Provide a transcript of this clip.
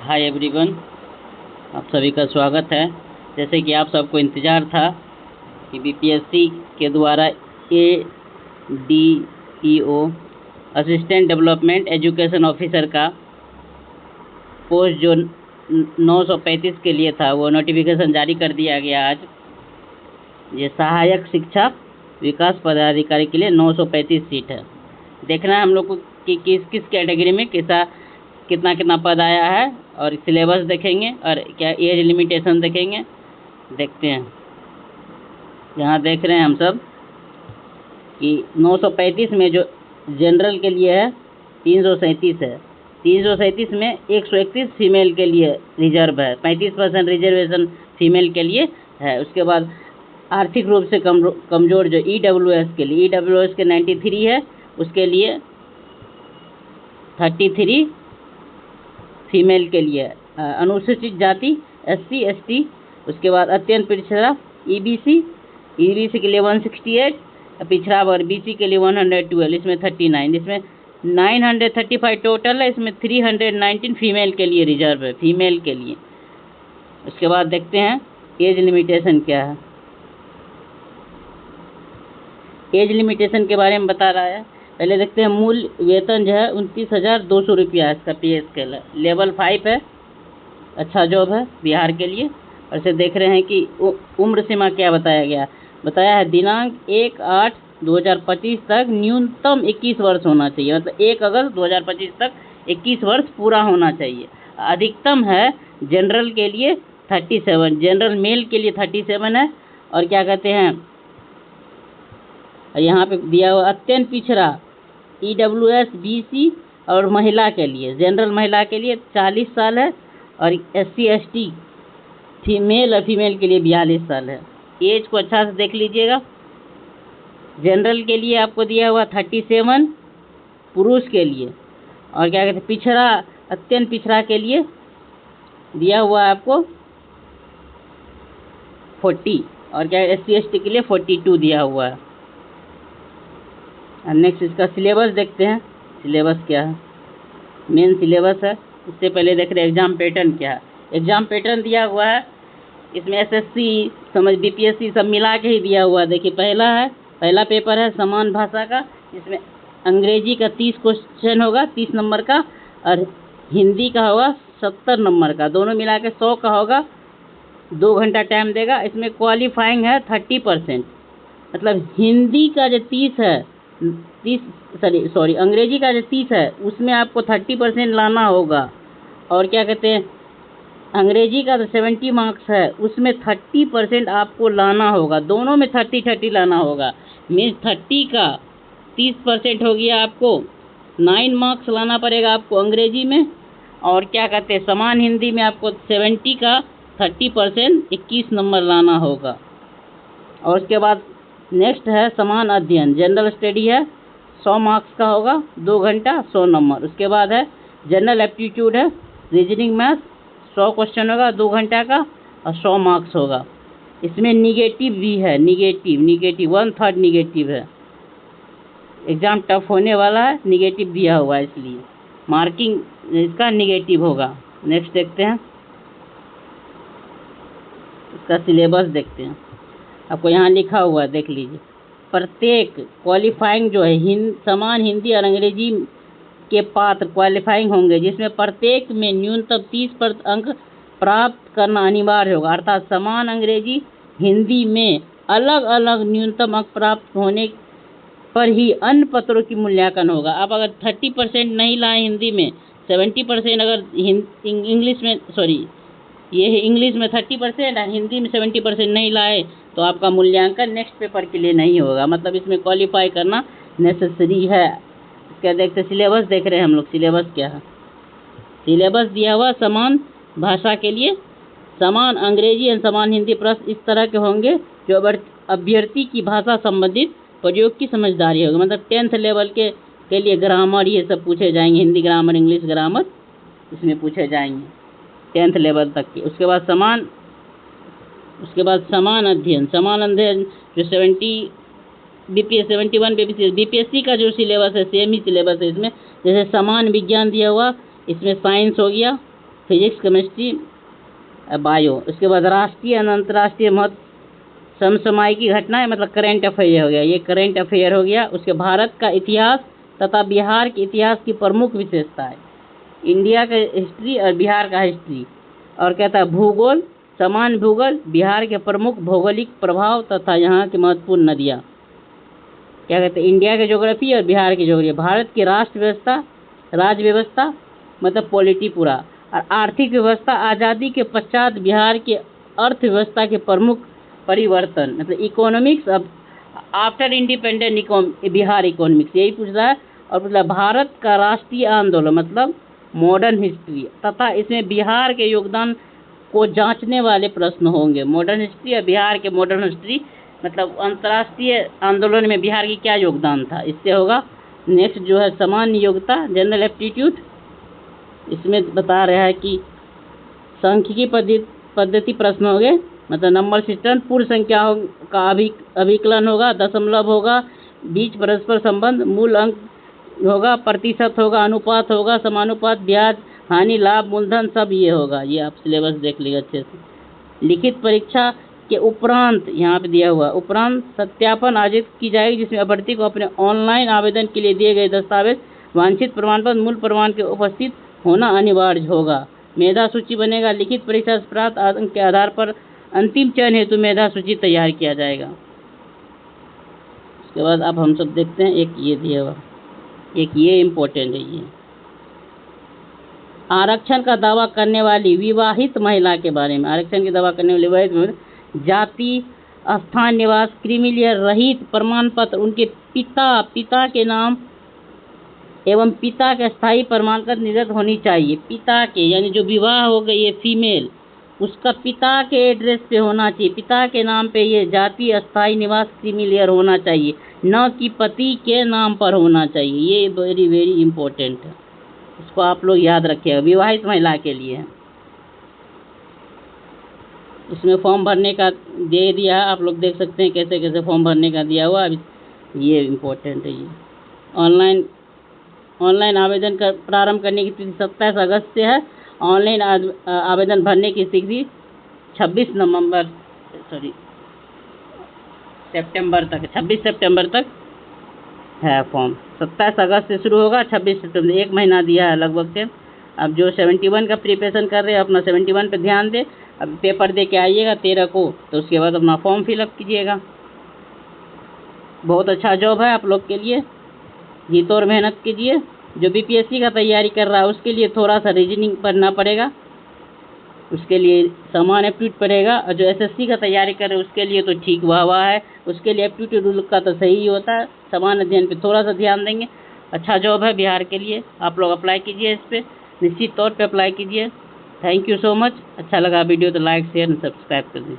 Hi everyone, आप सभी का स्वागत है। जैसे कि आप सबको इंतज़ार था कि बीपीएससी के द्वारा ADEO assistant development education officer का पोस्ट जो 935 के लिए था वो नोटिफिकेशन जारी कर दिया गया आज। ये सहायक शिक्षा विकास पदाधिकारी के लिए 935 सीट है। देखना है हम लोग को कि किस किस कैटेगरी में कितना कितना पद आया है, और सिलेबस देखेंगे और क्या एज लिमिटेशन देखेंगे। देखते हैं, यहाँ देख रहे हैं हम सब कि 935 में जो जनरल के लिए है 337 है। 337 में 131 फीमेल के लिए रिजर्व है, 35% रिजर्वेशन फीमेल के लिए है। उसके बाद आर्थिक रूप से कमज़ोर जो EWS के लिए, EWS के 93 है, उसके लिए 33 फीमेल के लिए। अनुसूचित जाति SC ST, उसके बाद अत्यंत पिछड़ा EBC के लिए 168, पिछड़ा वर्ग BC के लिए 112, इसमें 39, इसमें 935 टोटल है। इसमें 319 फीमेल के लिए रिजर्व है, फीमेल के लिए। उसके बाद देखते हैं एज लिमिटेशन क्या है। एज लिमिटेशन के बारे में बता रहा है। पहले देखते हैं, मूल वेतन जो है 29,200 रुपया इसका पे स्केल है। लेवल 5 है, अच्छा जॉब है बिहार के लिए। और इसे देख रहे हैं कि उम्र सीमा क्या बताया है दिनांक 1/8/2025 तक न्यूनतम 21 वर्ष होना चाहिए। मतलब 1 अगस्त 2025 तक 21 वर्ष पूरा होना चाहिए। अधिकतम है जनरल के लिए 37, जनरल मेल के लिए 37 है। और क्या कहते हैं, यहाँ पे दिया हुआ अत्यंत पिछड़ा EWS BC और महिला के लिए, जनरल महिला के लिए 40 साल है, और SC ST फीमेल और फीमेल के लिए 42 साल है। एज को अच्छा से देख लीजिएगा। जनरल के लिए आपको दिया हुआ 37 पुरुष के लिए, और क्या कहते हैं पिछड़ा, अत्यंत पिछड़ा के लिए दिया हुआ है आपको 40, और क्या SC ST के लिए 42 दिया हुआ है। नेक्स्ट इसका सिलेबस देखते हैं, सिलेबस क्या है, मेन सिलेबस है। इससे पहले देख रहे हैं एग्ज़ाम पैटर्न क्या है। एग्ज़ाम पैटर्न दिया हुआ है, इसमें SSC BPSC सब मिला के ही दिया हुआ है। देखिए, पहला पेपर है समान भाषा का, इसमें अंग्रेजी का 30 क्वेश्चन होगा 30 नंबर का, और हिंदी का होगा 70 नंबर का, दोनों मिला के 100 का होगा। 2 घंटा टाइम देगा। इसमें क्वालिफाइंग है 30%, मतलब हिंदी का जो 30 है, अंग्रेजी का जो 30 है उसमें आपको 30% लाना होगा। और क्या कहते हैं, अंग्रेजी का तो 70 मार्क्स है, उसमें 30% आपको लाना होगा। दोनों में 30-30 लाना होगा। मीन्स 30 का 30% हो गया, आपको 9 मार्क्स लाना पड़ेगा आपको अंग्रेजी में। और क्या कहते हैं, समान हिंदी में आपको 70 का 30% 21 नंबर लाना होगा। और उसके बाद नेक्स्ट है समान अध्ययन, जनरल स्टडी है, 100 मार्क्स का होगा, 2 घंटा 100 नंबर। उसके बाद है जनरल एप्टीट्यूड है, रीजनिंग मैथ्स 100 क्वेश्चन होगा, 2 घंटा का, और 100 मार्क्स होगा। इसमें निगेटिव भी है, निगेटिव 1/3 निगेटिव है। एग्ज़ाम टफ होने वाला है, निगेटिव दिया हुआ है, इसलिए मार्किंग इसका निगेटिव होगा। नेक्स्ट देखते हैं, इसका सिलेबस देखते हैं। आपको यहाँ लिखा हुआ है, देख लीजिए। प्रत्येक क्वालिफाइंग जो है समान हिंदी और अंग्रेजी के पात्र क्वालिफाइंग होंगे, जिसमें प्रत्येक में न्यूनतम 30% अंक प्राप्त करना अनिवार्य होगा। अर्थात समान अंग्रेजी हिंदी में अलग अलग न्यूनतम अंक प्राप्त होने पर ही अन्य पत्रों की मूल्यांकन होगा। आप अगर 30% नहीं लाए हिंदी में, 70% अगर इंग्लिश में, ये है इंग्लिश में 30% और हिंदी में 70% नहीं लाए, तो आपका मूल्यांकन नेक्स्ट पेपर के लिए नहीं होगा। मतलब इसमें क्वालिफाई करना नेसेसरी है। इसका देखते सिलेबस देख रहे हैं हम लोग। सिलेबस क्या है, सिलेबस दिया हुआ समान भाषा के लिए समान अंग्रेजी और समान हिंदी प्रश्न इस तरह के होंगे जो अभ्यर्थी की भाषा संबंधित प्रयोग की समझदारी होगी। मतलब 10th लेवल के लिए ग्रामर ये सब पूछे जाएंगे, हिंदी ग्रामर, इंग्लिश ग्रामर इसमें पूछे जाएंगे 10th लेवल तक के। उसके बाद समान अध्ययन जो 71 बीपीएससी का जो सिलेबस है सेम ही सिलेबस है इसमें। जैसे समान विज्ञान दिया हुआ, इसमें साइंस हो गया, फिजिक्स, केमिस्ट्री, बायो। उसके बाद राष्ट्रीय और अंतर्राष्ट्रीय महत्व समसामयिक घटनाएं, मतलब करंट अफेयर हो गया, ये करंट अफेयर हो गया। उसके भारत का इतिहास तथा बिहार के इतिहास की प्रमुख विशेषताएं, इंडिया का हिस्ट्री और बिहार का हिस्ट्री। और कहता है भूगोल, समान भूगोल, बिहार के प्रमुख भौगोलिक प्रभाव तथा यहाँ की महत्वपूर्ण नदियाँ। क्या कहते हैं, इंडिया के ज्योग्राफी और बिहार की ज्योग्राफी। भारत की राष्ट्र व्यवस्था, राज्य व्यवस्था मतलब पॉलिटी पूरा, और आर्थिक व्यवस्था, आज़ादी के पश्चात बिहार की अर्थव्यवस्था के प्रमुख परिवर्तन, मतलब इकोनॉमिक्स अब आफ्टर इंडिपेंडेंट बिहार इकोनॉमिक्स, यही पूछ रहा है। और मतलब भारत का राष्ट्रीय आंदोलन मतलब मॉडर्न हिस्ट्री, तथा इसमें बिहार के योगदान को जांचने वाले प्रश्न होंगे। मॉडर्न हिस्ट्री और बिहार के मॉडर्न हिस्ट्री मतलब अंतर्राष्ट्रीय आंदोलन में बिहार की क्या योगदान था, इससे होगा। नेक्स्ट जो है सामान्य योग्यता, जनरल एप्टीट्यूड, इसमें बता रहा है कि सांख्यिकी पद्धति प्रश्न हो गए, मतलब नंबर सिस्टम, पूर्ण संख्याओं का अभिकलन होगा, दशमलव होगा, बीच परस्पर संबंध, मूल अंक होगा, प्रतिशत होगा, अनुपात होगा, समानुपात, ब्याज, हानि, लाभ, मूलधन, सब ये होगा। ये आप सिलेबस देख लीजिए अच्छे से। लिखित परीक्षा के उपरांत यहाँ पे दिया हुआ, उपरांत सत्यापन आयोजित की जाएगी, जिसमें अभ्यर्थी को अपने ऑनलाइन आवेदन के लिए दिए गए दस्तावेज, वांछित प्रमाण पत्र, मूल प्रमाण के उपस्थित होना अनिवार्य होगा। मेधा सूची बनेगा, लिखित परीक्षा से प्राप्त अंक के आधार पर अंतिम चयन हेतु मेधा सूची तैयार किया जाएगा। उसके बाद अब हम सब देखते हैं, एक ये दिया हुआ, एक ये इम्पोर्टेंट है, ये आरक्षण का दावा करने वाली विवाहित महिला के बारे में। आरक्षण की दावा करने वाली विवाहित महिला, जाति, स्थान, निवास, क्रीमीलेयर रहित प्रमाण पत्र, उनके पिता के नाम एवं पिता के स्थायी प्रमाण पत्र निर्गत होनी चाहिए। पिता के यानी जो विवाह हो गई है फीमेल, उसका पिता के एड्रेस पे होना चाहिए, पिता के नाम पे ये जाति, स्थायी निवास, क्रीमीलेयर होना चाहिए, न कि पति के नाम पर होना चाहिए। ये वेरी वेरी इंपॉर्टेंट है, इसको आप लोग याद रखिएगा, विवाहित महिला के लिए। इसमें फॉर्म भरने का दे दिया है, आप लोग देख सकते हैं कैसे कैसे फॉर्म भरने का दिया हुआ। अभी ये इम्पोर्टेंट है। ये ऑनलाइन आवेदन कर प्रारंभ करने की तिथि 27 अगस्त से है। ऑनलाइन आवेदन भरने की तिथि 26 सितंबर तक, 26 सितंबर तक है फॉर्म। 27 अगस्त से शुरू होगा, 26 सितंबर, 1 महीना दिया है लगभग से। अब जो 71 का प्रिपरेशन कर रहे हैं अपना 71 पे ध्यान दे। अब पेपर दे के आइएगा 13 को, तो उसके बाद अपना फॉर्म फिलअप कीजिएगा। बहुत अच्छा जॉब है आप लोग के लिए, जीतो और मेहनत कीजिए। जो बीपीएससी का तैयारी कर रहा है उसके लिए थोड़ा सा रीजनिंग पढ़ना पड़ेगा, उसके लिए समान एप्टीट्यूड पड़ेगा। और जो एसएससी का तैयारी कर रहे हैं उसके लिए तो ठीक वाह है, उसके लिए एप्टीट्यूड रूल का तो सही ही होता है। समान अध्ययन पे थोड़ा सा ध्यान देंगे, अच्छा जॉब है बिहार के लिए। आप लोग अप्लाई कीजिए, इस पर निश्चित तौर पे अप्लाई कीजिए। Thank you so much. अच्छा लगा वीडियो तो लाइक शेयर एंड सब्सक्राइब कर दीजिए।